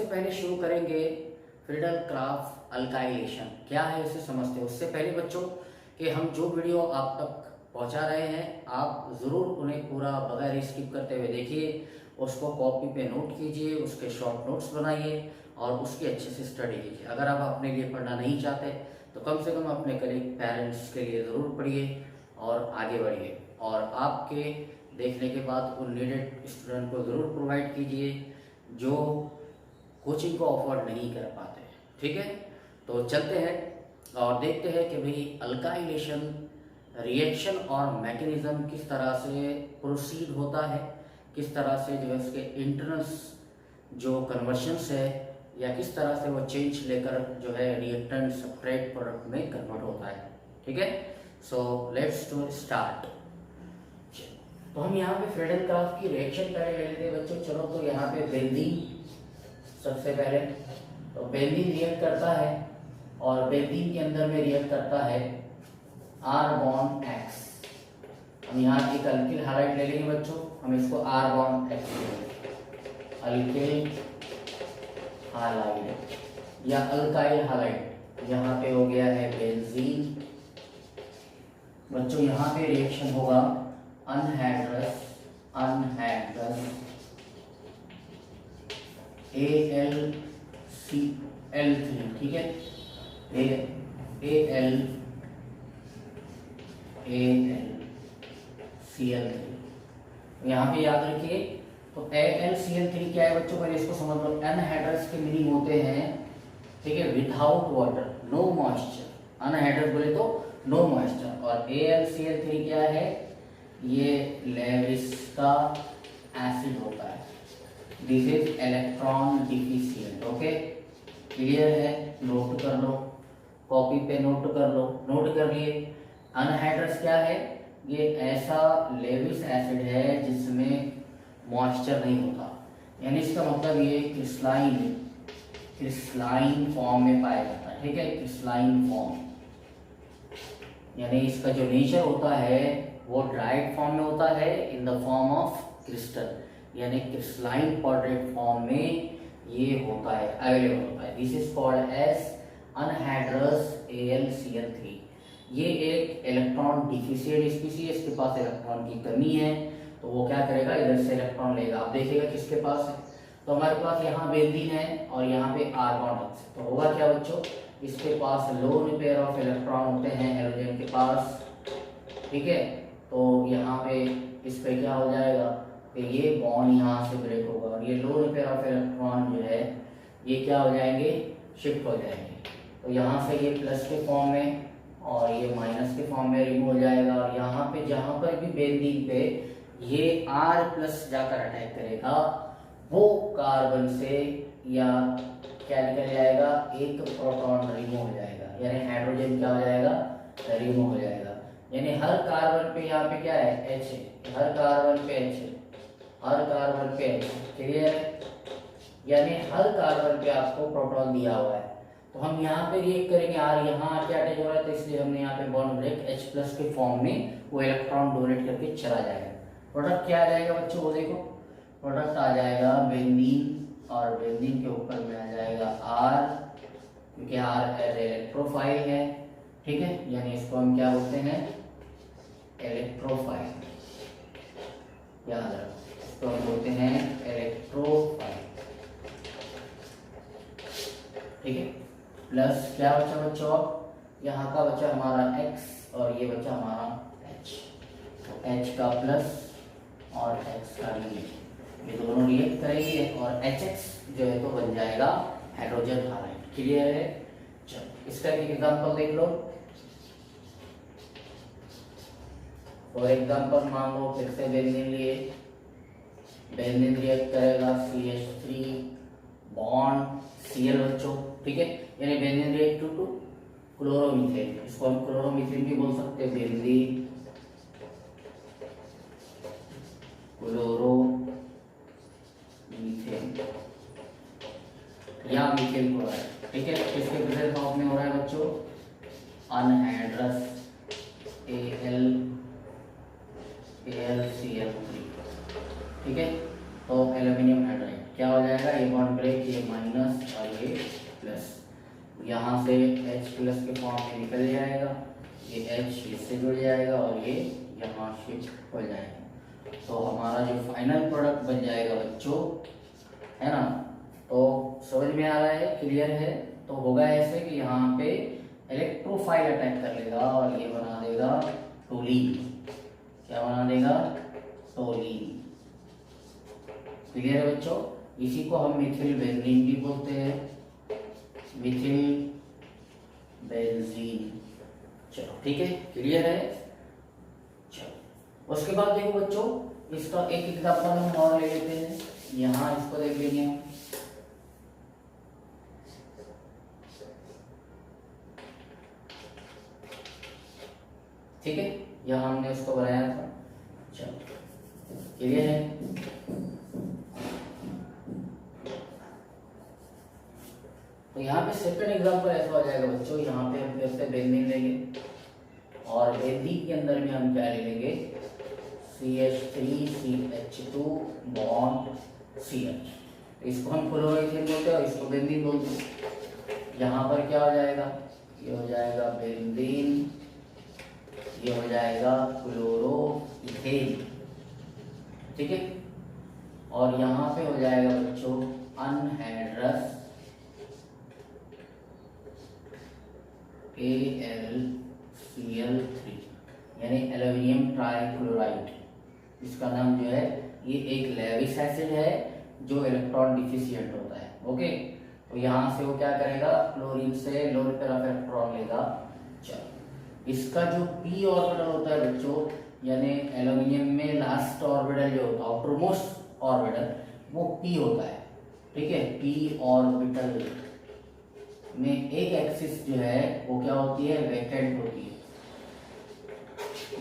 पहले शुरू करेंगे फ्रीडल क्राफ्ट अल्काइलेशन क्या है इसे समझते हैं। उससे पहले बच्चों कि हम जो वीडियो आप तक पहुंचा रहे हैं आप ज़रूर उन्हें पूरा बगैर स्किप करते हुए देखिए, उसको कॉपी पे नोट कीजिए, उसके शॉर्ट नोट्स बनाइए और उसकी अच्छे से स्टडी कीजिए। अगर आप अपने लिए पढ़ना नहीं चाहते तो कम से कम अपने कलीग पेरेंट्स के लिए ज़रूर पढ़िए और आगे बढ़िए, और आपके देखने के बाद उन नीडेड स्टूडेंट को ज़रूर प्रोवाइड कीजिए जो कोचिंग को अफोर्ड नहीं कर पाते। ठीक है, तो चलते हैं और देखते हैं कि भाई अल्काइलेशन रिएक्शन और मैकेनिज्म किस तरह से प्रोसीड होता है, किस तरह से जो है उसके इंटरनल्स जो कन्वर्शंस है या किस तरह से वो चेंज लेकर जो है रिएक्टेंट सब्सट्रेट प्रोडक्ट में कन्वर्ट होता है। ठीक है, सो लेट्स टू स्टार्ट। तो हम यहाँ पे फ्रीडल क्राफ्ट की रिएक्शन पहले ले लेते हैं बच्चों। चलो, तो यहाँ पे बेंजीन सबसे पहले, तो बेंजीन रिएक्ट करता है और बेंजीन के अंदर में रिएक्ट करता है आर बॉन्ड एक्स। हम यहाँ एक अल्किल हाइलाइट ले लेंगे बच्चों, हम इसको R bond X alkyl halide या अल्काइल हाइलाइट। यहाँ पे हो गया है बेंजीन बच्चों। यहाँ पे रिएक्शन होगा अनहाइड्रस AlCl3। ठीक है, AlCl3। यहाँ पे याद रखिए, तो AlCl3 क्या है बच्चों, पहले इसको समझ लो। अनहाइड्रस के मीनिंग होते हैं, ठीक है, without water, no moisture. Anhydrous बोले तो नो मॉइस्चर। और AlCl3 क्या है, ये लेविस का एसिड होता है। This is electron deficient. Okay, clear है, नोट कर लो, कॉपी पे नोट कर लो, नोट कर लिए। अनहाइड्रस क्या है, ये ऐसा लेविस एसिड है जिसमें मॉइस्चर नहीं होता, यानी इसका मतलब ये क्रिस्टलाइन फॉर्म में पाया जाता है। ठीक है, क्रिस्टलाइन फॉर्म, यानी इसका जो नेचर होता है वो ड्राइड फॉर्म में होता है, in the form of crystal, यानी क्रिस्टलाइन पाउडरेट फॉर्म में ये होता है, अवेलेबल होता है। This is called as anhydrous AlCl3। ये एक इलेक्ट्रॉन डिफिशिएंट स्पीशीज, इसके पास इलेक्ट्रॉन की कमी है, तो वो क्या करेगा, इधर से इलेक्ट्रॉन लेगा। आप देखिएगा किसके पास है, तो हमारे पास यहाँ बेंजीन है और यहाँ पे आर बॉन्ड है, तो होगा क्या बच्चों, इसके पास लोन पेयर ऑफ इलेक्ट्रॉन होते हैं हेलोजन के पास। ठीक है, तो यहाँ पे इस पे क्या हो जाएगा कि ये बॉन्ड यहाँ से ब्रेक होगा और ये लोन पेयर ऑफ इलेक्ट्रॉन जो है ये क्या हो जाएंगे, शिफ्ट हो जाएंगे। तो यहाँ से ये प्लस के फॉर्म में और ये माइनस के फॉर्म में रिमूव हो जाएगा। और यहाँ पे जहाँ पर भी बेंजीन पे ये R प्लस जाकर अटैक करेगा, वो कार्बन से या क्या निकल जाएगा, एक प्रोटॉन रिमूव हो जाएगा, यानी हाइड्रोजन क्या हो जाएगा, रिमूव हो जाएगा। यानी हर कार्बन पे यहाँ पे क्या है, H है, हर कार्बन पे H है, हर कार्बन पे H। क्लियर है, यानी हर कार्बन पे आपको प्रोटॉन दिया हुआ है। तो हम यहाँ पे रिएक्ट करेंगे, R यहाँ क्या अटैच हो रहा है, तो इसलिए हमने यहाँ पे बॉन्ड ब्रेक H प्लस के फॉर्म में वो इलेक्ट्रॉन डोनेट करके चला जाएगा। प्रोडक्ट क्या आ जाएगा बच्चों, वो देखो, प्रोडक्ट आ जाएगा बेंजीन, और बेंजीन के ऊपर में आ जाएगा R, क्योंकि R इलेक्ट्रोफाइल है। ठीक है, यानी इसको हम क्या बोलते हैं, इलेक्ट्रोफाइल, याद रखो, इसको हम बोलते हैं इलेक्ट्रोफाइल। ठीक है, प्लस क्या बचा बच्चों, यहाँ का बचा हमारा X और ये बचा हमारा H। तो H का प्लस और X का निगेटिव, ये दोनों रिएक्ट करेंगे और HX जो है तो बन जाएगा हाइड्रोजन हाइलाइट। क्लियर है, चलो इसका एक एग्जांपल देख लो। फॉर एग्जांपल मान लो फिर से बेंजीन लिए, बेंजीन रिएक्ट करेगा CH3 बॉन्ड Cl बच्चों। ठीक है, यानी बेंजीन रिएक्ट टू क्लोरोमीथेन, इसको हम क्लोरोमीथेन भी बोल सकते हैं, बेंजीन क्लोरोमीथेन या मीथेन क्लोराइड। ठीक है, किसके प्रेजेंट फॉर्म में हो रहा है बच्चों, अनहाइड्रस AlCl3। ठीक है, तो एल्यूमिनियम हाइड्राइड क्या हो जाएगा, ये बॉन्ड ब्रेक, ये माइनस इससे जुड़ जाएगा और ये यहाँ शिफ्ट हो जाएगा। तो हमारा जो फाइनल प्रोडक्ट बन जाएगा बच्चों, है ना। तो समझ में आ रहा है, क्लियर है। तो होगा ऐसे कि यहाँ पे इलेक्ट्रोफाइल अटैक कर लेगा और ये बना देगा टोलीन। क्या बना देगा? टोलीन। क्लियर है बच्चों। इसी को हम मिथिल बेंजीन भी बोलते हैं, मिथिल बेंजीन। चलो ठीक है, क्लियर है। चलो उसके बाद देखो बच्चों, इसका एक एग्जांपल हम और ले लेते हैं। यहाँ इसको देख लेंगे हम। ठीक है, यहाँ हमने उसको बनाया था। चलो क्लियर है। तो यहाँ पे सेकंड एग्जांपल ऐसा हो जाएगा बच्चों, यहाँ पे हम फिर से बेंजीन लेंगे और बेंजीन के अंदर में हम क्या ले लेंगे? CH3CH2 bond CH। इसको हम क्लोरोइथेन बोलते हैं और इसको बेंजीन बोलते हैं। यहाँ पर क्या हो जाएगा? ये हो जाएगा बेंजीन, ये हो जाएगा क्लोरोइथेन। ठीक है, और यहाँ पे हो जाएगा बच्चों अनहाइड्रस AlCl3 यानी एल्यूमिनियम ट्राइक्लोराइड। इसका नाम जो है, ये एक लेविस एसिड है जो इलेक्ट्रॉन डिफिशिएंट होता है। ओके, तो यहाँ से वो क्या करेगा? क्लोरीन से लोन पर इलेक्ट्रॉन लेगा। चलो, इसका जो p ऑर्बिटल होता है बच्चों, यानी एल्यूमिनियम में लास्ट ऑर्बिटल जो होता है, आउटरमोस्ट ऑर्बिटल, वो p होता है। ठीक है, p ऑर्बिटल में एक एक्सिस जो है वो क्या होती है? वैकेंट होती है।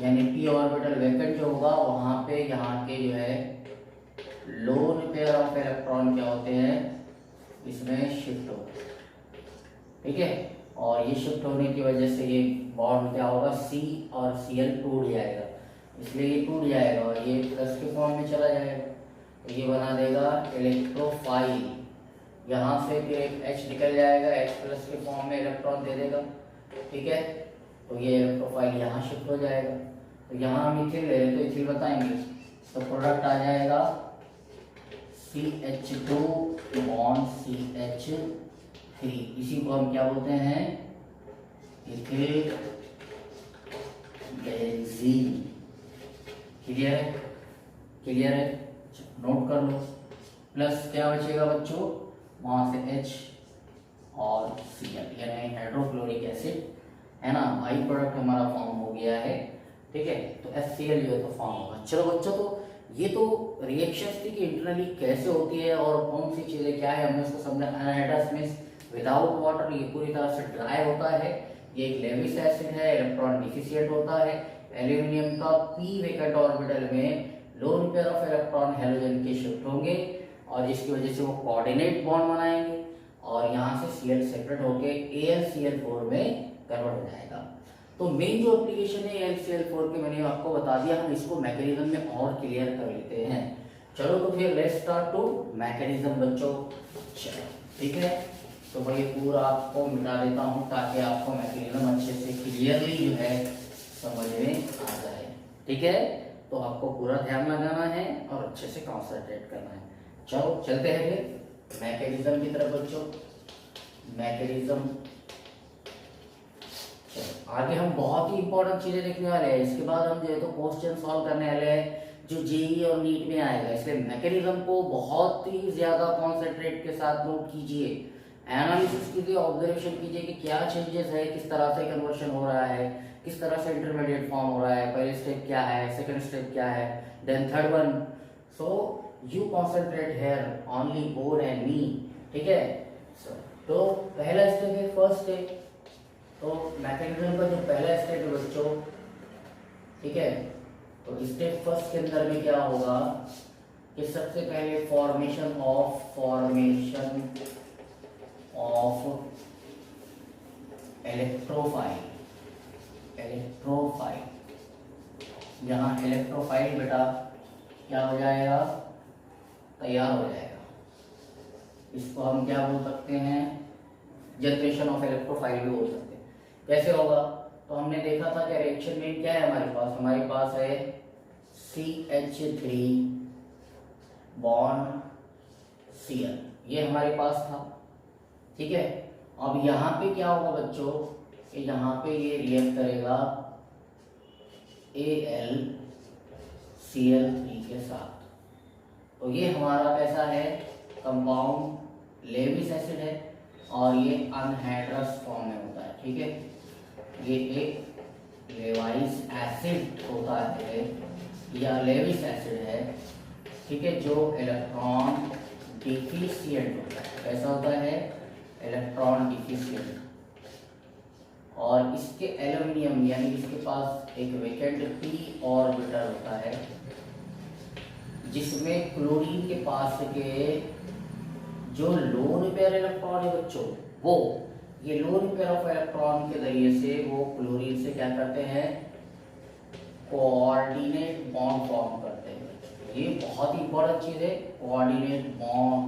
यानी p ऑर्बिटल वैकेंट जो होगा वहां पे यहाँ के जो है लोन पेयर ऑफ इलेक्ट्रॉन क्या होते हैं? इसमें शिफ्ट होते हैं। ठीक है, और ये शिफ्ट होने की वजह से ये बॉन्ड क्या होगा? C और Cl टूट जाएगा, इसलिए ये टूट जाएगा और ये प्लस के फॉर्म में चला जाएगा। तो ये बना देगा इलेक्ट्रोफाइल। यहाँ से फिर एक H निकल जाएगा, H प्लस के फॉर्म में इलेक्ट्रॉन दे देगा। ठीक है, तो ये इलेक्ट्रोफाइल यहाँ शिफ्ट हो जाएगा। तो यहाँ हम इथिल ले रहे तो इथिल बताएंगे, तो प्रोडक्ट आ जाएगा CH2 बॉन्ड CH3। इसी को हम क्या बोलते हैं? Ethyl benzene. क्लियर है? क्लियर है, नोट कर लो। प्लस क्या बचेगा बच्चों? वहां से H और Cl यानी हाइड्रोक्लोरिक एसिड, है ना। बाई प्रोडक्ट हमारा फॉर्म हो गया है। ठीक है, तो HCl जो है तो फॉर्म होगा। चलो बच्चों, तो ये तो रिएक्शंस थी कि इंटरनली कैसे होती है और कौन सी चीजें क्या है, हमने उसको समझा। अनहाइड्रस मींस विदाउट वाटर, ये पूरी तरह से ड्राई होता है। ये एक लेविस एसिड है, इलेक्ट्रॉन डिफिशिएंट होता है। एल्यूमिनियम का p वैकेंट ऑर्बिटल में lone pair of electron halogen के शिफ्ट होंगे और जिसकी वजह से वो कोऑर्डिनेट बॉन्ड बनाएंगे और यहाँ से Cl सेपरेट होके AlCl4 में कन्वर्ट हो जाएगा। तो मेन जो एप्लीकेशन है AlCl4 के, मैंने आपको बता दिया। हम इसको मैकेनिज्म में और क्लियर कर लेते हैं। चलो तो फिर लेट्स स्टार्ट टू मैकेनिज्म बच्चों। चलो ठीक है, तो मैं ये पूरा आपको मिटा देता हूँ ताकि आपको मैकेनिज्म अच्छे से क्लियरली जो है समझ में आ जाए। ठीक है, तो आपको पूरा ध्यान लगाना है और अच्छे से कॉन्सेंट्रेट करना है। चलो चलते हैं फिर मैकेनिज्म की तरफ बच्चों। मैकेनिज्म, चलो आगे हम बहुत ही इंपॉर्टेंट चीजें देखने वाले हैं। इसके बाद हम जो है तो क्वेश्चन सॉल्व करने वाले हैं जो जेईई और नीट में आएगा। इसलिए मैकेनिज्म को बहुत ही ज्यादा कॉन्सेंट्रेट के साथ नोट कीजिए, एनालिसिस कीजिए, ऑब्जर्वेशन कीजिए कि क्या चेंजेस है, किस तरह से कन्वर्शन हो रहा है, किस तरह से इंटरमीडिएट फॉर्म हो रहा है, पहले स्टेप क्या है, सेकंड स्टेप क्या है, then third one. So you concentrate here only board and me. ठीक है, तो पहला स्टेप है फर्स्ट स्टेप। तो मैकेनिज्म का जो पहला स्टेप है बच्चों, ठीक है, तो स्टेप फर्स्ट के अंदर में क्या होगा कि सबसे पहले फॉर्मेशन ऑफ इलेक्ट्रोफाइल। यहाँ इलेक्ट्रोफाइल बेटा क्या हो जाएगा? तैयार हो जाएगा। इसको हम क्या बोल सकते हैं? जनरेशन ऑफ इलेक्ट्रोफाइल भी बोल सकते हैं। कैसे होगा? तो हमने देखा था कि रिएक्शन में क्या है हमारे पास है CH3 बॉन्ड Cl, ये हमारे पास था। ठीक है, अब यहाँ पे क्या होगा बच्चों कि यहाँ पे ये रिएक्ट करेगा AlCl3 के साथ। तो ये हमारा कैसा है, कंपाउंड लेविस एसिड है और ये अनहाइड्रस फॉर्म में होता है। ठीक है, ये एक लेवाइस एसिड होता है या लेविस एसिड है। ठीक है, जो इलेक्ट्रॉन डिफिशिएंट होता है। कैसा होता है, इलेक्ट्रॉन डिफिशिएंट। और इसके एल्यूमिनियम यानी इसके पास एक वेकेंट p ऑर्बिटल होता है जिसमें क्लोरीन के पास के जो लोन पेयर इलेक्ट्रॉन है बच्चों, वो ये लोन पेयर ऑफ इलेक्ट्रॉन के जरिए से वो क्लोरीन से क्या करते हैं, कोऑर्डिनेट बॉन्ड फॉर्म करते हैं। ये बहुत ही इंपॉर्टेंट चीज है, कोऑर्डिनेट बॉन्ड।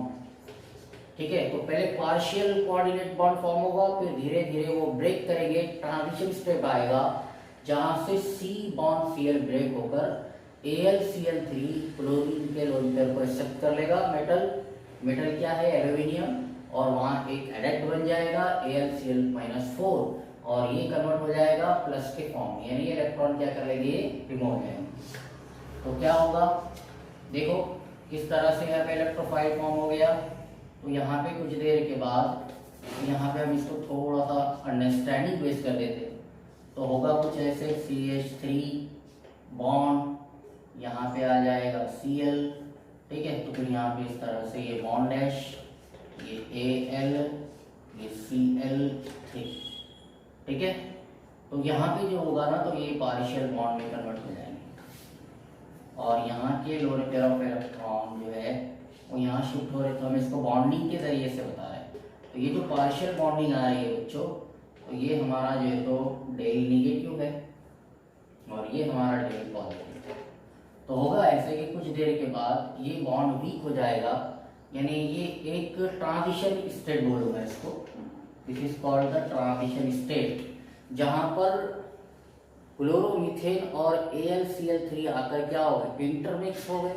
ठीक है, तो पहले पार्शियल कोऑर्डिनेट बॉन्ड फॉर्म होगा, फिर धीरे धीरे वो ब्रेक करेंगे, ट्रांजिशन स्टेप आएगा जहां से C बॉन्ड Cl ब्रेक होकर AlCl3 क्लोरीन के लोन पेयर को एक्सेप्ट कर लेगा। मेटल क्या है, एल्यूमिनियम, और वहां एक एडेक्ट बन जाएगा Al Cl-4 और ये कन्वर्ट हो जाएगा प्लस के फॉर्म, यानी इलेक्ट्रॉन क्या कर लेंगे, रिमूव हो जाएंगे। तो क्या होगा, देखो किस तरह से यहाँ पे इलेक्ट्रोफाइल फॉर्म हो गया। तो यहाँ पे कुछ देर के बाद यहाँ पे हम इसको थोड़ा सा अंडरस्टैंडिंग बेस कर देते, तो होगा कुछ ऐसे CH3 बॉन्ड, यहाँ पे आ जाएगा Cl। ठीक है, तो फिर यहाँ पे इस तरह से ये बॉन्ड डैश, ये Al, ये Cl3। ठीक है, तो यहाँ पे जो होगा ना, तो ये पार्शियल बॉन्ड में कन्वर्ट हो जाएंगे और यहाँ के लोअर पेयर ऑफ इलेक्ट्रॉन जो है वो यहाँ शिफ्ट हो रहे। तो हम इसको बॉन्डिंग के जरिए से बता रहे हैं। तो ये जो पार्शियल बॉन्डिंग आ रही है बच्चों, तो ये हमारा जो है तो डेल निगेटिव है और ये हमारा डेल पॉजिटिव। तो होगा ऐसे कि कुछ देर के बाद ये बॉन्ड वीक हो जाएगा, यानी ये एक ट्रांजिशन स्टेट बोलूंगा इसको, this is called the transition state, जहां पर क्लोरोमीथेन और AlCl3 आकर क्या हो गए, इंटरमिक्स हो गए।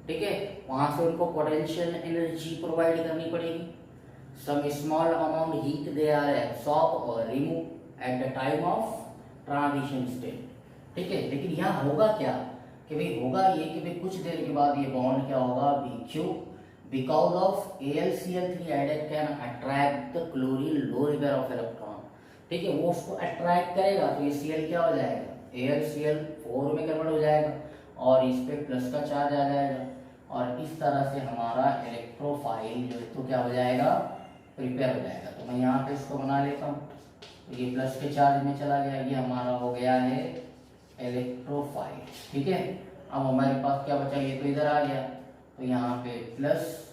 ठीक है, वहां से उनको पोटेंशियल एनर्जी प्रोवाइड करनी पड़ेगी। Some small amount heat they are absorb और remove at the time of transition state. ठीक है, लेकिन यहाँ होगा क्या कि भाई होगा ये कि भाई कुछ देर के बाद ये बॉन्ड क्या होगा, BQ, because of AlCl3 added can attract the chlorine lower pair of electron. ठीक है, वो उसको अट्रैक्ट करेगा तो ये Cl क्या हो जाएगा, AlCl4 में कन्वर्ट हो जाएगा और इस पे प्लस का चार्ज आ जाएगा और इस तरह से हमारा इलेक्ट्रोफाइल जो है तो क्या हो जाएगा, प्रिपेयर हो जाएगा। तो मैं यहाँ पे इसको बना लेता हूँ, तो ये प्लस के चार्ज में चला गया, ये हमारा हो गया है इलेक्ट्रोफाइल। ठीक है, अब हमारे पास क्या बचा, ये तो इधर आ गया, तो यहाँ पे प्लस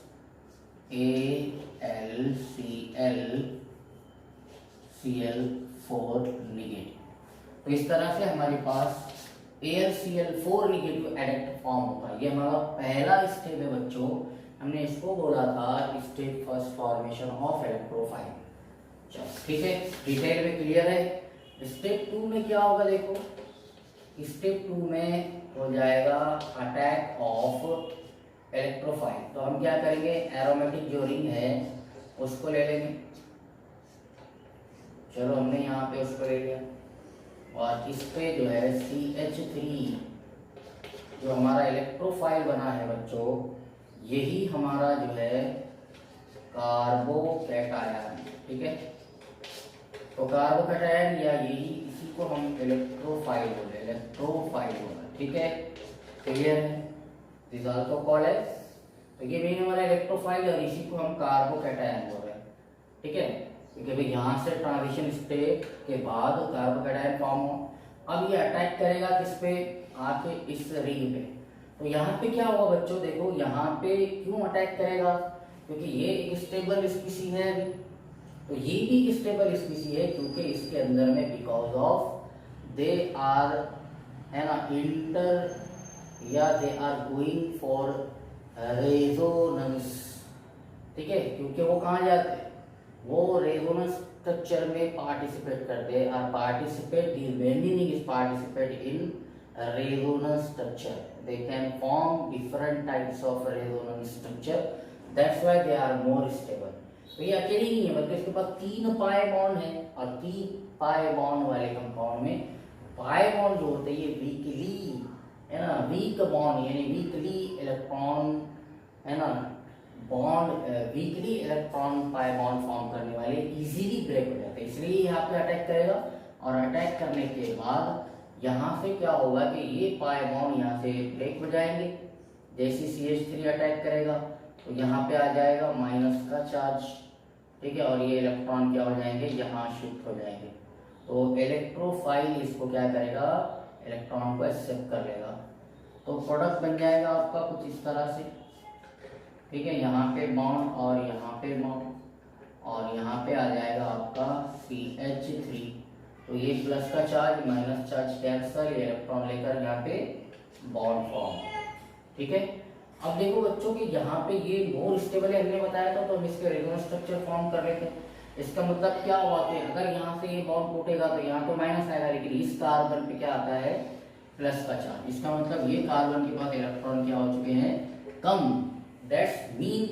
AlCl4 निगेटिव। तो इस तरह से हमारे पास AlCl4 निगेटिव एडेक्ट फॉर्म होता है। ये हमारा पहला स्टेप है बच्चों, हमने इसको बोला था step first formation of electrophile. चलो ठीक है, डिटेल में क्लियर है। स्टेप 2 में क्या होगा, देखो स्टेप 2 में हो जाएगा अटैक ऑफ इलेक्ट्रोफाइल। तो हम क्या करेंगे, एरोमेटिक जो रिंग है उसको ले लेंगे। चलो हमने यहाँ पे उसको ले लिया और इस पे जो है CH3 जो हमारा इलेक्ट्रोफाइल बना है बच्चों, यही हमारा जो है कार्बोकैटायन। ठीक है, तो कार्बोकैटायन या यही इसी को हम इलेक्ट्रोफाइल बोले, इलेक्ट्रोफाइल बोला। ठीक है, क्लियर है, दिस आल्सो कॉल्ड एज, तो ये भी हमारा इलेक्ट्रोफाइल और इसी को हम कार्बोकैटायन बोल रहे हैं। ठीक है, क्योंकि भाई यहाँ से ट्रांजिशन स्टेट के बाद कार्बोकैटायन फॉर्म हो, अब ये अटैक करेगा किस पे, आके इस रिंग पे। तो यहाँ पे क्या होगा बच्चों, देखो यहाँ पे क्यों अटैक करेगा, क्योंकि ये एक स्टेबल स्पीसी है अभी, तो ये भी एक स्टेबल स्पीसी है क्योंकि इसके अंदर में बिकॉज ऑफ दे आर है ना इंटर या they are going for resonance. ठीक है, क्योंकि वो कहाँ जाते हैं, वो रेजोनेंस स्ट्रक्चर में पार्टिसिपेट करते हैं और participate the benzene is participate in resonance structure. They can form different types of resonance structure. That's why they are more stable. तो ये अकेली नहीं है बल्कि इसके पास 3 पाई बॉन्ड है और 3 पाई बॉन्ड वाले कंपाउंड में पाई बॉन्ड जो होते हैं ये वीकली है ना, वीक बॉन्ड यानी वीकली इलेक्ट्रॉन है ना bond, weekly electron pi bond form करने वाले इजीली ब्रेक हो जाते हैं, इसलिए यहाँ पे अटैक करेगा. और अटैक करने के बाद यहाँ से क्या होगा कि ये पाई बॉन्ड यहाँ से ब्रेक हो जाएंगे. जैसे CH3 अटैक करेगा तो यहाँ पे आ जाएगा माइनस का चार्ज, ठीक है, और ये इलेक्ट्रॉन क्या हो जाएंगे यहाँ शिफ्ट हो जाएंगे. तो इलेक्ट्रोफाइल इसको क्या करेगा, इलेक्ट्रॉन को एक्सेप्ट कर लेगा. तो प्रोडक्ट बन जाएगा आपका कुछ इस तरह से, ठीक है, यहाँ पे बॉन्ड और यहाँ पे बॉन्ड और यहाँ पे आ जाएगा आपका CH3. तो ये प्लस का चार्ज माइनस चार्ज कैंसल, ये इलेक्ट्रॉन लेकर यहाँ पे बॉन्ड फॉर्म, ठीक है. अब देखो बच्चों कि यहाँ पे ये मोर स्टेबल है हमने बताया था, तो हम इसके रेजोनेंस स्ट्रक्चर फॉर्म कर रहे थे. इसका मतलब क्या हुआ कि अगर यहाँ से ये बॉन्ड टूटेगा तो यहाँ तो माइनस आएगा, लेकिन इस कार्बन पे क्या आता है प्लस का चार्ज. इसका मतलब ये कार्बन के पास इलेक्ट्रॉन क्या हो चुके हैं कम. That's mean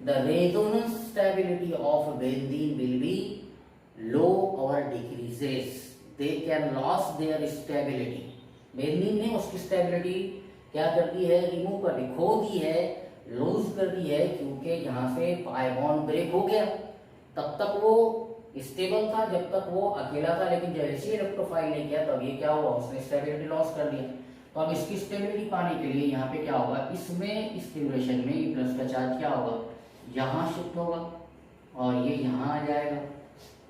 the resonance stability of benzene will be low और decreases. They can loss their stability. Benzene ने उसकी स्टेबिलिटी क्या कर दी है, रिमूव कर दी, खो दी है, लूज कर दी है, क्योंकि यहाँ से पाई बॉन्ड ब्रेक हो गया. तब तक वो स्टेबल था जब तक वो अकेला था, लेकिन जैसे ही इलेक्ट्रोफाइल ने किया तब ये क्या हुआ, उसने स्टेबिलिटी लॉस कर दिया. तो अब इसकी स्टेबिलिटी पाने के लिए यहाँ पे क्या होगा, इसमें इस ड्यूरेशन में ये प्लस का चार्ज क्या होगा यहाँ शिफ्ट होगा और ये यहाँ आ जाएगा.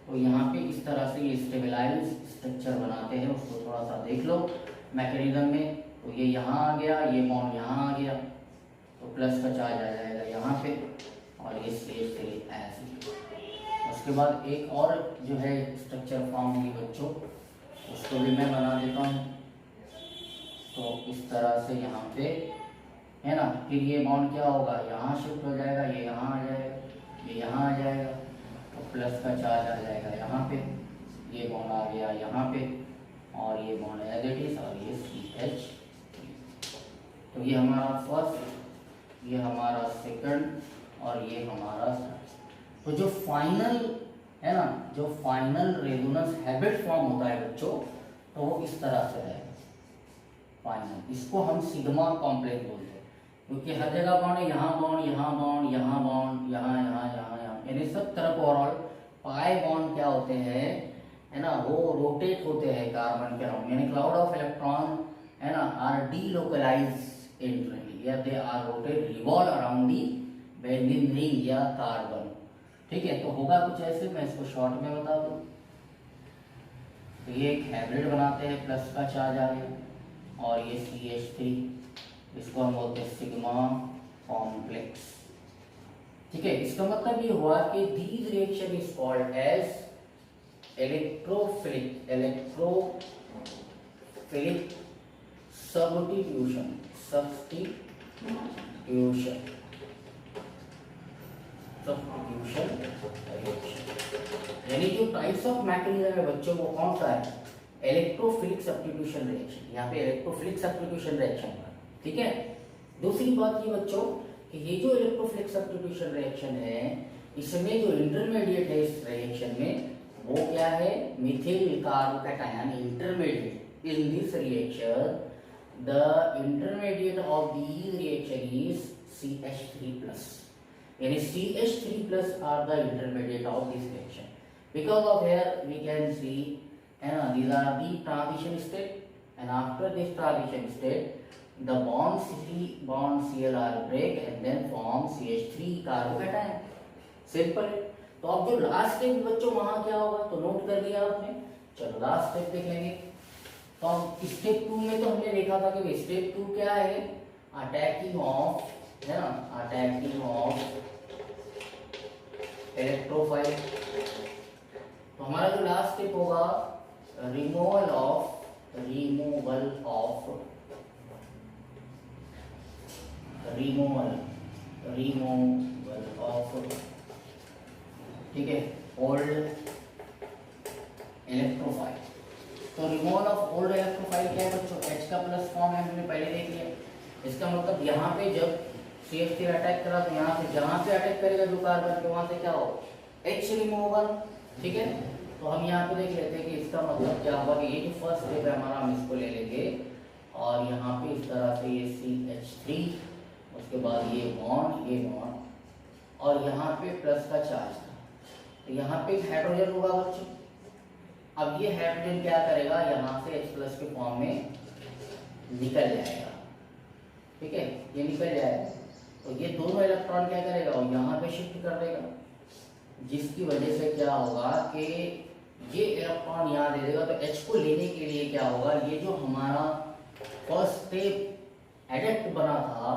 तो यहाँ पे इस तरह से ये स्टेबलाइज स्ट्रक्चर बनाते हैं, उसको थोड़ा सा देख लो मैकेनिज्म में. तो ये यहाँ आ गया, ये बॉन्ड यहाँ आ गया, तो प्लस का चार्ज आ जाएगा यहाँ पे और ये CH3 ऐसे. उसके बाद एक और जो है स्ट्रक्चर फॉर्म होगी बच्चों, उसको भी मैं बना देता हूँ. तो इस तरह से यहाँ पे है ना, फिर ये बॉन्ड क्या होगा यहाँ शिफ्ट हो जाएगा, ये यहाँ आ जाएगा, ये यहाँ आ जाएगा, तो प्लस का चार्ज आ जाएगा यहाँ पे, ये बॉन्ड आ गया यहाँ पे और ये बॉन्ड एज इट इज और ये CH. तो ये हमारा फर्स्ट, ये हमारा सेकंड और ये हमारा थर्ड. तो जो फाइनल है ना, जो फाइनल रेजोनेंस हैबिट फॉर्म होता है बच्चों, तो वो इस तरह से है फाइनल. इसको हम सिग्मा कॉम्प्लेक्स बोलते हैं, क्योंकि हर जगह बॉन्ड है, यहाँ बॉन्ड, यहाँ बॉन्ड, यहाँ बॉन्ड, यहाँ यहाँ यहाँ यहाँ, यानी सब तरफ ओवरऑल पाई बॉन्ड क्या होते हैं है ना, वो रोटेट होते हैं कार्बन के अराउंड, यानी क्लाउड ऑफ इलेक्ट्रॉन है ना आर डीलोकलाइज्ड इंटरनली, या they are rotate revolve around the benzene ring या कार्बन. ठीक है, तो होगा कुछ ऐसे, मैं इसको शॉर्ट में बता दूं. तो ये एक हाइब्रिड बनाते हैं, प्लस का चार्ज आ गया और ये CH3, इसको हम बोलते हैं सिग्मा कॉम्प्लेक्स. ठीक है, इसका मतलब ये हुआ कि these reaction is called as electrophilic substitution. यानी जो टाइप्स ऑफ मैकेनिज्म है बच्चों वो कौन सा है, इलेक्ट्रोफिलिक सब्स्टिट्यूशन रिएक्शन. यहाँ पे इलेक्ट्रोफिलिक सब्स्टिट्यूशन रिएक्शन का. ठीक है, दूसरी बात ये बच्चों कि ये जो इलेक्ट्रोफिलिक सब्स्टिट्यूशन रिएक्शन है, इसमें जो इंटरमीडिएट है इस रिएक्शन में वो क्या है, Mithil carbocation intermediate. In this reaction the intermediate of this reaction is CH3+. Yani CH3+ are the intermediate of this reaction. Because of here we can see these are the transition state, and after this transition state the bond Cl are break and then form CH3 carbocation. Simple है. तो अब जो last step बच्चों वहां क्या होगा तो note कर लिया आपने. चलो लास्ट स्टेप देख लेंगे. तो अब स्टेप 2 में तो हमने देखा था कि स्टेप 2 क्या है, अटैकिंग ऑफ है ना, अटैकिंग ऑफ इलेक्ट्रोफाइल. तो हमारा जो लास्ट स्टेप होगा रिमूवल ऑफ ठीक है, ओल्ड इलेक्ट्रोफाइल। तो रिमूवल ऑफ ओल्ड इलेक्ट्रोफाइल क्या है बच्चों, H का प्लस फॉर्म है, हमने पहले देख लिया। इसका मतलब यहाँ पे जब CH3 अटैक करा तो यहाँ से जहाँ पे अटैक करेगा जो कार्बन के वहां से क्या होगा, H रिमूव होगा, ठीक है। तो हम यहाँ पे देख लेते हैं कि इसका मतलब क्या होगा कि ये जो फर्स्ट स्टेप है हमारा, हम इसको ले लेंगे और यहाँ पे इस तरह से ये CH3, उसके बाद ये बॉन्ड और यहाँ पे प्लस का चार्ज था, तो यहाँ पे एक हाइड्रोजन होगा बच्चों। अब ये हाइड्रोजन क्या करेगा, यहाँ से H प्लस के फॉर्म में निकल जाएगा, ठीक है, ये निकल जाएगा। तो ये दोनों इलेक्ट्रॉन क्या करेगा, और यहाँ पे शिफ्ट कर देगा, जिसकी वजह से क्या होगा कि ये इलेक्ट्रॉन यहाँ दे देगा। तो H को लेने के लिए क्या होगा, ये जो हमारा फर्स्ट स्टेप एडेक्ट बना था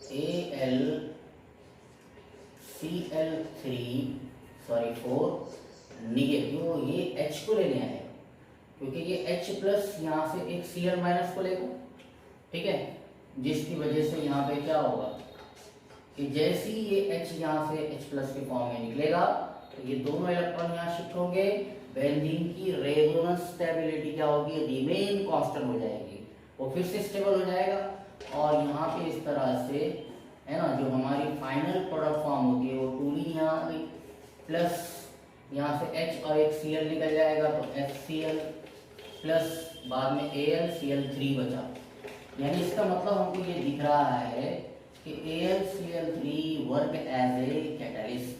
AlCl3 निगेटिव, ये H को लेने आएगा क्योंकि ये H प्लस यहाँ से एक Cl माइनस को लेगा, ठीक है, जिसकी वजह से यहाँ पे क्या होगा कि जैसे ही ये H यहाँ से H प्लस के फॉर्म में निकलेगा तो ये दोनों इलेक्ट्रॉन यहाँ शिफ्ट होंगे। बेंजीन की रेजोनेंस स्टेबिलिटी क्या होगी, रिमेन कांस्टेंट हो जाएगी, वो फिर से स्टेबल हो जाएगा। और यहाँ पे इस तरह से है ना, जो हमारी फाइनल प्रोडक्ट फॉर्म होती है वो टूलिन यहाँ आ गई, प्लस यहाँ से H और एक Cl निकल जाएगा, तो HCl प्लस बाद में AlCl3 बचा। यानी इसका मतलब हमको ये दिख रहा है कि AlCl3 work as a catalyst,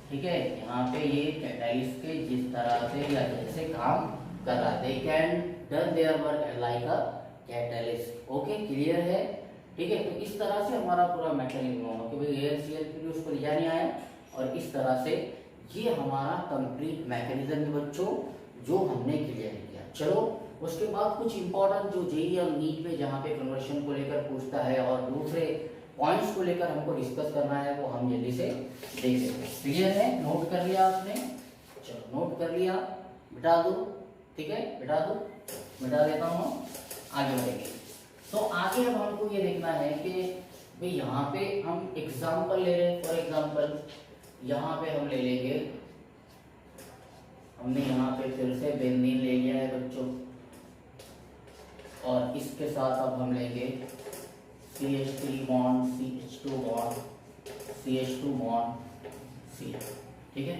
ठीक है। यहाँ पे ये कैटलिस्ट के जिस तरह से या जैसे काम कर रहा है, they can done their work like a catalyst. Okay, clear है, ठीक है। तो इस तरह से हमारा पूरा मैकेनिज्म होगा कि भाई AlCl3 उसको लिया नहीं आया, और इस तरह से ये हमारा कंप्लीट मैकेनिज्म है बच्चों जो हमने क्लियर किया। चलो उसके बाद कुछ इंपॉर्टेंट जो जेईई और नीट में जहाँ पे कन्वर्शन को लेकर पूछता है और दूसरे पॉइंट्स को लेकर हमको डिस्कस करना है, वो हम जल्दी से देख लेते हैं। क्लियर है, नोट कर लिया आपने, चलो नोट कर लिया, मिटा दो, ठीक है, मिटा दो, मिटा देता हूँ, आगे बढ़ेंगे। तो आगे अब हमको ये देखना है कि भाई यहाँ पे हम एग्जाम्पल ले रहे हैं। फॉर एग्जाम्पल यहाँ पे हम ले लेंगे, हमने यहाँ पे फिर से बेंजीन ले लिया है बच्चों, और इसके साथ अब हम लेंगे CH3 bond CH2 bond CH2 bond C, ठीक है।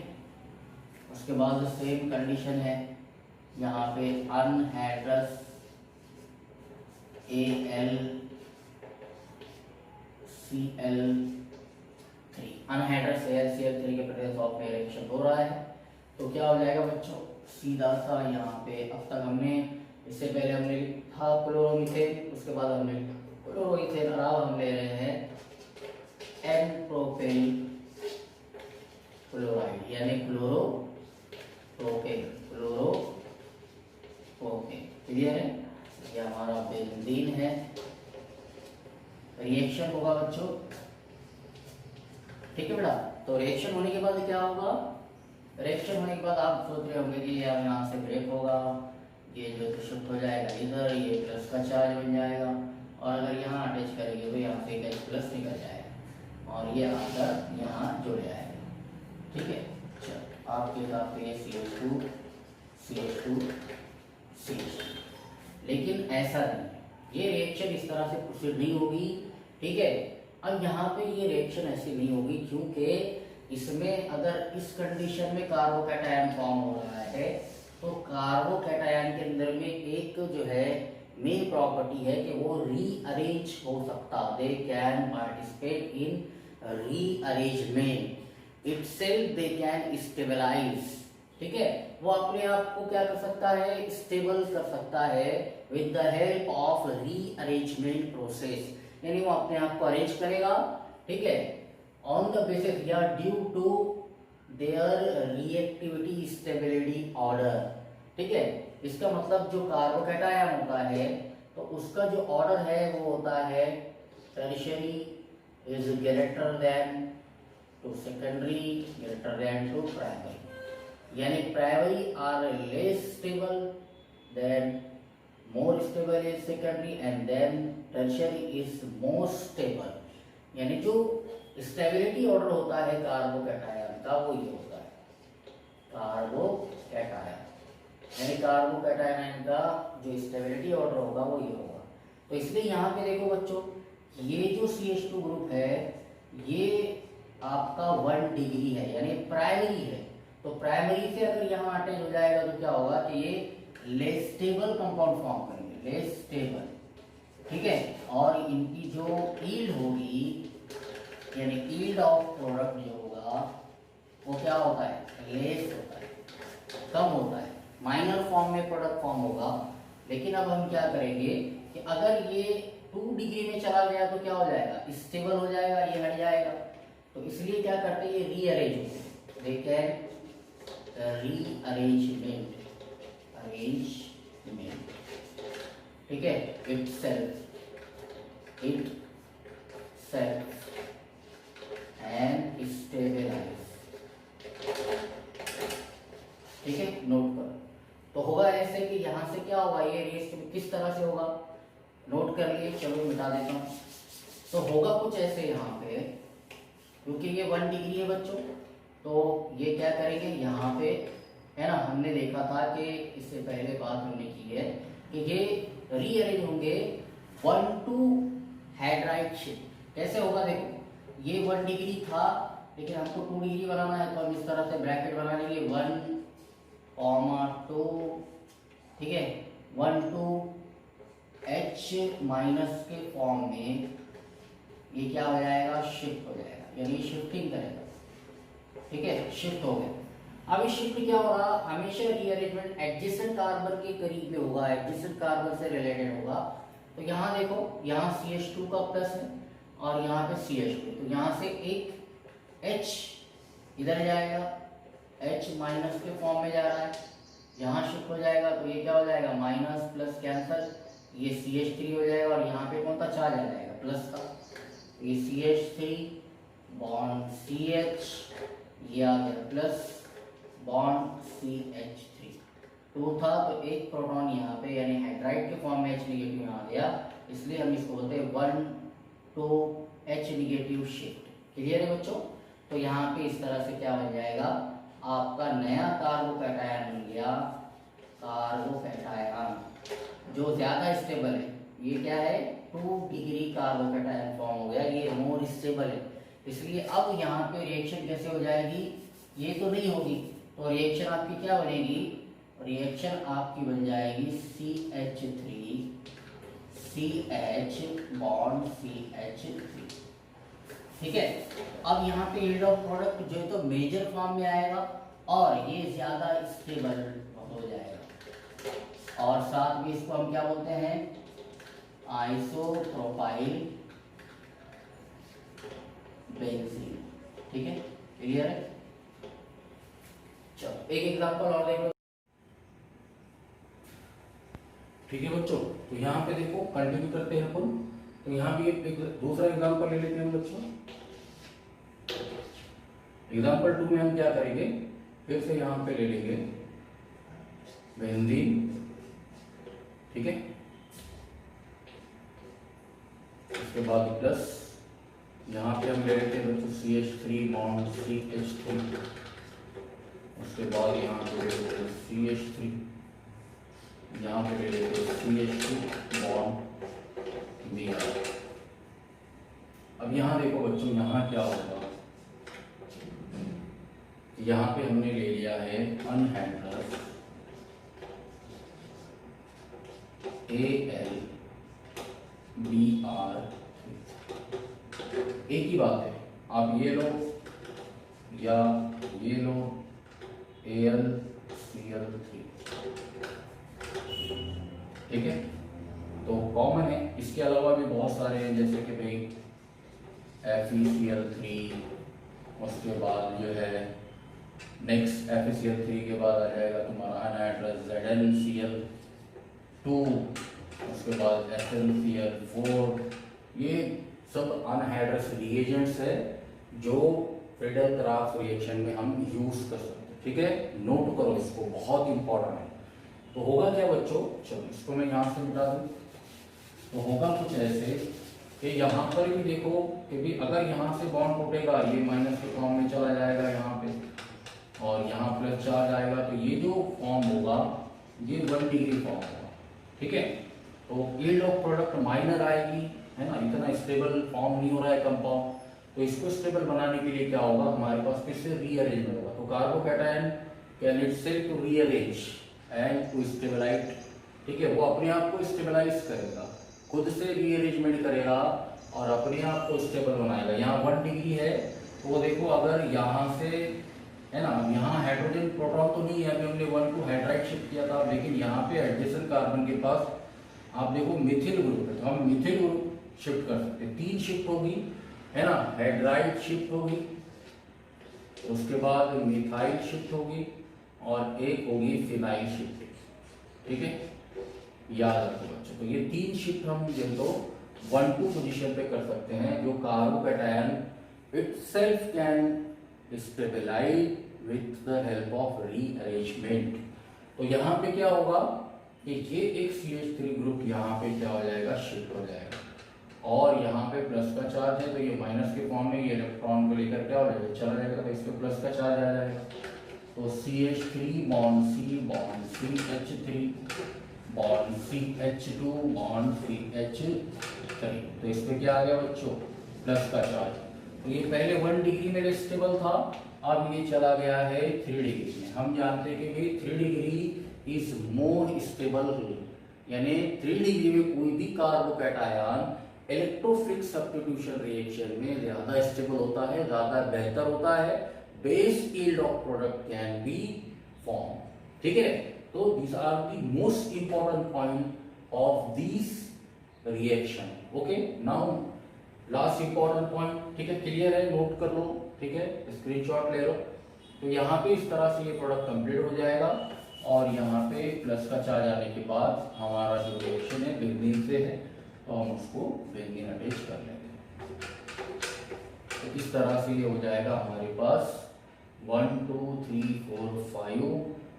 उसके बाद सेम कंडीशन है, यहाँ पे अनहाइड्रस AlCl3, अनहाइड्रस AlCl3 के प्रेजेंस ऑफ में रिएक्शन हो रहा है। तो क्या हो जाएगा बच्चों, सीधा सा यहाँ पे अब तक हमने, इससे पहले हमने लिखा क्लोरोमीथेन, उसके बाद हमने क्लोरोइथेन, और अब हम ले रहे हैं एन प्रोपेन क्लोराइड यानी क्लोरोप्रोपेन, क्लियर है। ये हमारा बेंजीन है, रिएक्शन होगा बच्चों, ठीक है बेटा। तो रिएक्शन होने के बाद क्या होगा, रिएक्शन होने के बाद आप सोच रहे होंगे कि यार यहाँ से ब्रेक होगा, ये जो शिफ्ट हो जाएगा इधर, ये प्लस का चार्ज बन जाएगा, और अगर यहाँ अटैच करेंगे तो यहाँ से एक प्लस निकल जाएगा और ये आकर यहाँ जुड़ जाएगा, ठीक है। चलो आपके हिसाब से ये CH2 CH2, लेकिन ऐसा नहीं, ये रिएक्शन इस तरह से प्रोसीड नहीं होगी, ठीक है। अब यहाँ पे ये रिएक्शन ऐसी नहीं होगी क्योंकि इसमें अगर इस कंडीशन में कार्बोकैटायन फॉर्म हो रहा है तो कार्बोकैटायन के अंदर में एक जो है मेन प्रॉपर्टी है कि वो रीअरेंज हो सकता, they can participate in rearrangement itself, they can stabilise, ठीक है। वो अपने आप को क्या कर सकता है, स्टेबल कर सकता है with the help of rearrangement process, यानी वो अपने आप को अरेंज करेगा, ठीक है, ऑन द बेसिस या due to their reactivity stability order, ठीक है। इसका मतलब जो कार्बोकैटायन होता है तो उसका जो ऑर्डर है वो होता है tertiary is greater than to secondary, greater than to primary, यानी primary are less stable than more stable is secondary, and then tertiary is most stable, यानी जो स्टेबिलिटी ऑर्डर होता है कार्बोकैटायन का वो ये होता है कार्बोकैटायन। यानी कार्बोकैटायन आयन का जो स्टेबिलिटी ऑर्डर होगा वो ये होगा। तो इसलिए यहाँ पे देखो बच्चों, ये जो CH2 ग्रुप है ये आपका 1 डिग्री है, यानी प्राइमरी है। तो प्राइमरी से अगर यहाँ अटैच हो जाएगा तो क्या होगा कि ये लेस स्टेबल कंपाउंड फॉर्म करेंगे, लेस स्टेबल, ठीक है। और इनकी जो यील्ड होगी, यानी यील्ड ऑफ प्रोडक्ट जो होगा वो क्या होता है, लेस होता है, कम होता है, माइनर फॉर्म में प्रोडक्ट फॉर्म होगा। लेकिन अब हम क्या करेंगे कि अगर ये 2 डिग्री में चला गया तो क्या हो जाएगा, स्टेबल हो जाएगा, ये हट जाएगा। तो इसलिए क्या करते हैं, ये rearrange, they can rearrangement, arrangement, ठीक है, itself and stabilize, ठीक है, नोट करो। तो होगा ऐसे कि यहां से क्या होगा, ये रेस्ट किस तरह से होगा, नोट कर लिए, चलो मिटा देता हूं। तो होगा कुछ ऐसे यहाँ पे, क्योंकि ये 1 डिग्री है बच्चों, तो ये क्या करेंगे यहाँ पे, है ना, हमने देखा था कि इससे पहले बात हमने की है कि ये रीअरेंज होंगे 1 to हाइड्राइड शिफ्ट। कैसे होगा, देखो ये 1 डिग्री था, लेकिन हमको 2 डिग्री बनाना है, तो हम इस तरह से ब्रैकेट बना लेंगे 1, 2, ठीक है, 1 to H माइनस के फॉर्म में ये क्या हो जाएगा, शिफ्ट हो जाएगा, यानी शिफ्टिंग करेगा, ठीक है, शिफ्ट हो गया। अब ये शिफ्ट क्या होगा, हमेशा रीअरेंजमेंट एडजेसेंट कार्बन के करीब में होगा, एडजेसेंट कार्बन से रिलेटेड होगा। तो यहाँ देखो, यहाँ CH2 का प्लस है और यहाँ पे CH2, तो यहाँ से एक H इधर जाएगा, H माइनस के फॉर्म में जा रहा है, यहाँ शिफ्ट हो जाएगा, तो ये क्या हो जाएगा, माइनस प्लस कैंसल, ये CH3 हो जाएगा, और यहाँ पे कौन सा चार्ज आ जाएगा, प्लस का, ये CH3 बॉन्ड CH, ये आ गया प्लस बॉन्ड CH3, 2 था तो एक प्रोटॉन यहाँ पे, यानी हाइड्राइड के फॉर्म में H निगेटिव यहाँ गया, इसलिए हम इसको बोलते हैं 1 to H negative shift. Clear है बच्चों। तो यहाँ पे इस तरह से क्या बन जाएगा, आपका नया कार्बोकैटायन बन गया, कार्बोकैटायन जो ज्यादा स्टेबल है। ये क्या है, 2 डिग्री कार्बोकैटायन फॉर्म हो गया, ये मोर स्टेबल है। इसलिए अब यहाँ पे रिएक्शन कैसे हो जाएगी, ये तो नहीं होगी, तो रिएक्शन आपकी क्या बनेगी, रिएक्शन आपकी बन जाएगी CH3 CH बॉन्ड CH3, ठीक है। अब यहाँ पे यील्ड ऑफ प्रोडक्ट जो है तो मेजर फॉर्म में आएगा और ये ज्यादा स्टेबल हो जाएगा, और साथ में इसको हम क्या बोलते हैं, आइसोप्रोपाइल बेंजीन, ठीक है, क्लियर है। चलो एक एग्जांपल और देख लो, ठीक है बच्चों। तो यहाँ पे देखो कंटिन्यू करते हैं अपन, तो यहाँ पे एक दूसरा एग्जांपल ले लेते हैं बच्चों। एग्जांपल 2 में हम क्या करेंगे, फिर से यहाँ पे ले लेंगे बेंजीन, ठीक है, उसके बाद प्लस यहाँ पे हम ले लेते हैं बच्चों CH3 बॉन्ड CH3, उसके बाद यहाँ पे ले लेते हैं CH3, यहाँ पे ले लेते हैं CH2 बॉन्ड Br। अब यहाँ देखो बच्चों, यहाँ क्या होगा, यहाँ पे हमने ले लिया है अनहाइड्रस Al Br, एक ही बात है, आप ये लो या ये लो AlCl3, ठीक है, तो कॉमन है। इसके अलावा भी बहुत सारे हैं, जैसे कि भाई FeCl3, उसके बाद जो है नेक्स्ट FeCl3 के बाद आ जाएगा तुम्हारा अनहाइड्रस ZnCl2, उसके बाद FnCl4। ये सब अनहाइड्रस रिएजेंट्स है जो फ्रीडल-क्राफ्ट रिएक्शन में हम यूज कर सकते हैं, ठीक है, नोट करो इसको, बहुत इंपॉर्टेंट है। तो होगा क्या बच्चों, चलो इसको मैं यहाँ से मिटा दूं। तो होगा कुछ ऐसे कि यहाँ पर भी देखो कि भी अगर यहाँ से बॉन्ड टूटेगा, ये माइनस के फॉर्म में चला जाएगा यहाँ पे, और यहाँ प्लस चार्ज आएगा, तो ये जो फॉर्म होगा ये 1 डिग्री फॉर्म होगा, ठीक है। तो यील्ड ऑफ प्रोडक्ट माइनर आएगी, है ना, इतना स्टेबल फॉर्म नहीं हो रहा है कंपाउंड। तो इसको स्टेबल बनाने के लिए क्या होगा, हमारे पास फिर से रीअरेंजमेंट होगा। तो carbocation can itself to rearrange and to stabilise, ठीक है, वो अपने आप को स्टेबलाइज करेगा, खुद से रीअरेंजमेंट करेगा और अपने आप को स्टेबल बनाएगा। यहाँ 1 डिग्री है, तो देखो अगर यहाँ से, है ना, यहाँ हाइड्रोजन प्रोटॉन तो नहीं है, अभी हमने 1 टू हाइड्राइड शिफ्ट किया था, लेकिन यहाँ पे एडजेसेंट कार्बन के पास आप देखो मिथिल ग्रुप है, तो हम मिथिल ग्रुप शिफ्ट कर सकते हैं। 3 शिफ्ट होगी, है ना, हाइड्राइड शिफ्ट होगी, उसके बाद मिथाइल शिफ्ट होगी और एक होगी फिनाइल शिफ्ट, ठीक है, याद रखो बच्चों। तो ये 3 शिफ्ट हम जिनको 1-2 पोजीशन पे कर सकते हैं, जो carbocation itself can stabilise with the help of rearrangement. तो यहाँ पे क्या होगा कि ये एक CH3 ग्रुप यहाँ पे क्या हो जाएगा, शिफ्ट हो जाएगा, और यहाँ पे प्लस का चार्ज है, तो ये माइनस के फॉर्म में ये इलेक्ट्रॉन को लेकर क्या हो जाएगा, चला जाएगा, तो इस पे प्लस का चार्ज आ जाएगा। तो CH3 bond CH3 bond CH2 bond CH3, तो इस पे क्या आ गया बच्चों, प्लस का चार्ज। तो ये पहले 1 डिग्री में स्टेबल था, अब ये चला गया है 3 डिग्री में। हम जानते हैं कि भाई 3 डिग्री इज मोर स्टेबल, यानी 3 डिग्री में कोई भी कार्बोकैटायन इलेक्ट्रोफिलिक सब्स्टिट्यूशन रिएक्शन में ज्यादा स्टेबल होता है, ज्यादा बेहतर होता है, best yield of product can be form, ठीक है। तो these are the most important point of these reaction, okay। now last important point, ठीक है, क्लियर है, नोट कर लो, ठीक है, स्क्रीनशॉट ले लो। तो यहाँ पे इस तरह से ये प्रोडक्ट कंप्लीट हो जाएगा, और यहाँ पे प्लस का चार्ज आने के बाद हमारा जो रिएक्शन है बेंजीन से है, तो हम उसको बेंजीन अटैच कर लेंगे। तो इस तरह से ये हो जाएगा हमारे पास 1 2 3 4 5,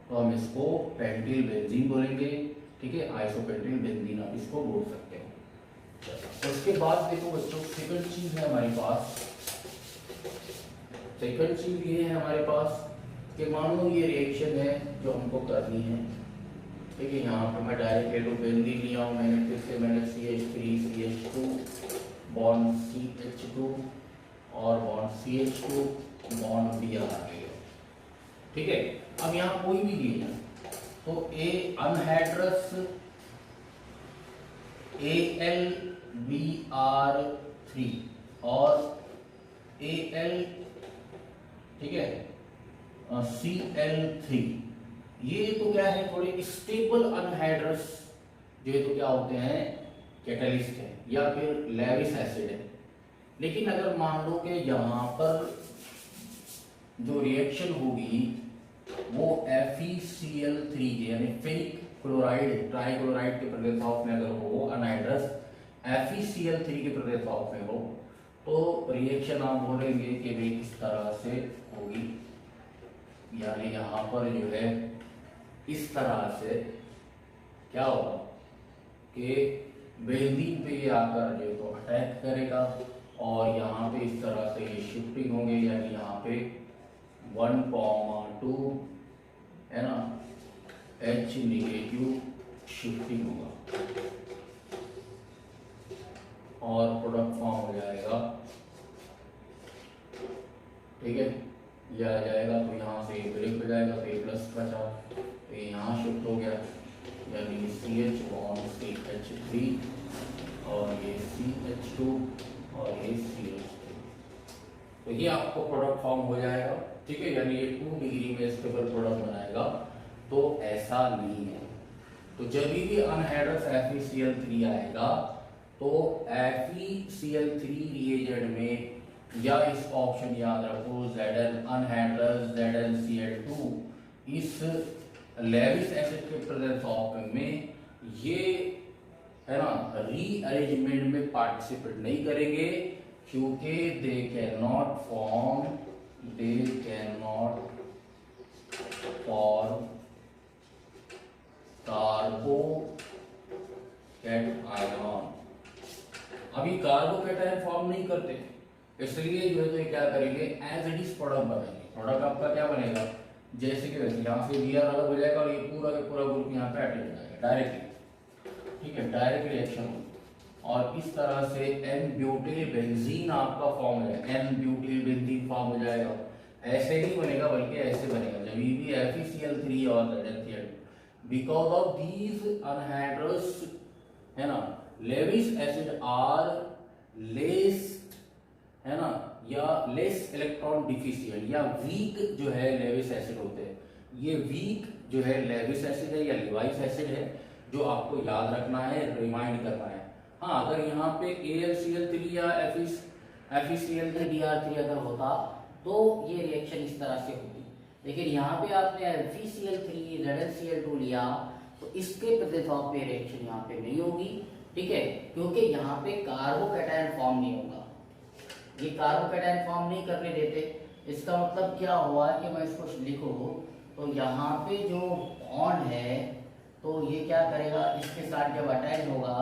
तो हम इसको पेंटिल बेंजीन बोलेंगे, ठीक है, आइसोपेंटिल बेंजीन आप इसको बोल सकते हो। उसके बाद देखो बच्चों, सेकंड चीज है हमारे पास, सेकंड चीज ये है हमारे पास कि मान लो ये रिएक्शन है जो हमको करनी है, ठीक है। यहाँ पे मैं डायरेक्ट ले लूँ, बेंजीन लिया हूँ मैंने, फिर से मैंने CH3 CH2 बॉन्ड CH2 और बॉन्ड CH2 बॉन्ड दिया, ठीक है। अब यहाँ कोई भी दिए जाए, तो ए अनहाइड्रस AlBr3 और Al, ठीक है, Cl3, ये तो क्या है, थोड़े स्टेबल अनहाइड्रस जो है, तो क्या होते हैं, कैटलिस्ट है या फिर लेविस एसिड है। लेकिन अगर मान लो कि यहाँ पर जो रिएक्शन होगी वो FeCl3 के, यानी फेरिक क्लोराइड ट्राइक्लोराइड के प्रतिस्थापन में अगर हो, अनहाइड्रस FeCl3 के प्रतिस्थापन में हो, तो रिएक्शन आप बोलेंगे कि भाई किस तरह से होगी, यानी यहाँ पर जो है इस तरह से क्या होगा कि बेंजीन पे ये आकर जो तो अटैक करेगा, और यहाँ पे इस तरह से ये शिफ्टिंग होंगे, यानी यहाँ पे 1,2 है ना, H नेगेटिव शिफ्टिंग होगा और प्रोडक्ट फॉर्म हो जाएगा, ठीक है, ये आ जाएगा। तो यहाँ से ब्रेक हो जाएगा, तो ये प्लस का चार्ज, तो ये यहाँ शिफ्ट हो गया, यानी CH बॉन्ड CH3 और ये CH2 और ये CH3, तो ये आपको प्रोडक्ट फॉर्म हो जाएगा, ठीक है, यानी ये 2 डिग्री में स्टेबल प्रोडक्ट बनाएगा। तो ऐसा नहीं है, तो जब भी अनहाइड्रस FeCl3 आएगा, तो FeCl3 रिएजेंट में, या इस ऑप्शन याद रखो, Zn अनहाइड्रस ZnCl2, इस लेविस एसिड के प्रतिस्थापन में ये, है ना, रीअरेंजमेंट में पार्टिसिपेट नहीं करेंगे, क्योंकि they can not form carbocation. अभी कार्बोकैटायन फॉर्म नहीं करते, इसलिए जो है तो क्या करेंगे, एज इट इज प्रोडक्ट बनाएंगे। प्रोडक्ट आपका क्या बनेगा, जैसे कि वैसे यहाँ से Br अलग हो जाएगा और ये पूरा का पूरा ग्रुप यहाँ पे अटैच हो जाएगा डायरेक्टली, ठीक है, डायरेक्ट रिएक्शन। और इस तरह से एन ब्यूटिल बेंजीन आपका फॉर्म है, एन ब्यूटिल बेंजीन फॉर्म हो जाएगा। ऐसे नहीं बनेगा बल्कि ऐसे बनेगा, जब ये भी FeCl3 और ZnCl, because of these anhydrous, है ना, लेविस एसिड आर लेस, है ना, या लेस इलेक्ट्रॉन डिफिशिएंट, या वीक जो है लेविस एसिड होते हैं। ये वीक जो है लेविस एसिड है या लेवाइस एसिड है, जो आपको याद रखना है, रिमाइंड करना है। हाँ, अगर यहाँ पे AlCl3 या FeCl3Br3 अगर होता तो ये रिएक्शन इस तरह से होती, लेकिन यहाँ पे आपने FeCl3 ZnCl2 लिया तो इसके प्रतिस्थापन पे रिएक्शन यहाँ पे नहीं होगी, ठीक है, क्योंकि यहाँ पे कार्बोकैटायन फॉर्म नहीं होगा, ये कार्बोकैटायन फॉर्म नहीं करने देते। इसका मतलब क्या हुआ कि मैं इसको लिखूं तो यहाँ पे जो बॉन्ड है तो ये क्या करेगा, इसके साथ जब अटैच होगा,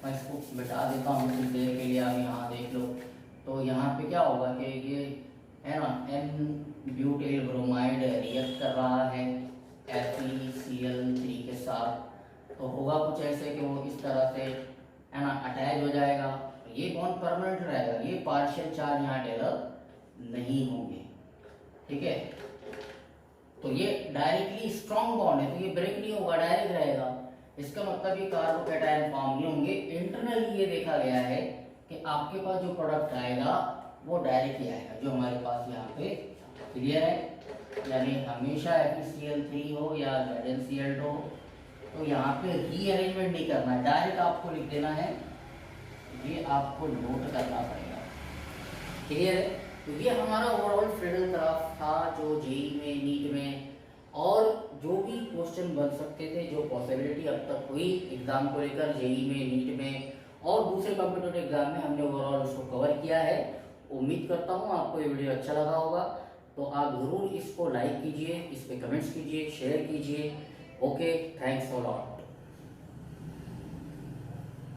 मैं इसको मिटा देता हूँ कुछ देर के लिए, आप यहाँ देख लो। तो यहाँ पे क्या होगा कि ये है ना एन ब्यूटिल ब्रोमाइड रिएक्ट कर रहा है FeCl3 के साथ, तो होगा कुछ ऐसे कि वो इस तरह से है ना अटैच हो जाएगा, ये बॉन्ड परमानेंट रहेगा, ये पार्शियल चार्ज यहाँ डेवलप नहीं होंगे, ठीक है। तो ये डायरेक्टली स्ट्रॉन्ग बॉन्ड है तो ये ब्रेक नहीं होगा, डायरेक्ट रहेगा। इसका मतलब ये कार्बोकैटायन फॉर्म नहीं होंगे। इंटरनली ये देखा गया है कि आपके पास जो प्रोडक्ट आएगा वो डायरेक्टली आएगा, जो हमारे पास यहाँ पे क्लियर है, यानी हमेशा FeCl3 हो या ZnCl2 हो तो यहाँ पे रीअरेंजमेंट नहीं करना है, डायरेक्ट आपको लिख देना है, ये आपको नोट करना पड़ेगा, क्लियर है। तो ये हमारा ओवरऑल फ्रीडल क्राफ्ट था जो जेई में, नीट में और जो भी क्वेश्चन बन सकते थे, जो पॉसिबिलिटी अब तक हुई एग्जाम को लेकर, जेई में, नीट में और दूसरे कॉम्पिटिटिव एग्जाम में, हमने ओवरऑल उसको कवर किया है। उम्मीद करता हूँ आपको ये वीडियो अच्छा लगा होगा, तो आप ज़रूर इसको लाइक कीजिए, इस पर कमेंट्स कीजिए, शेयर कीजिए। Okay, thanks a lot.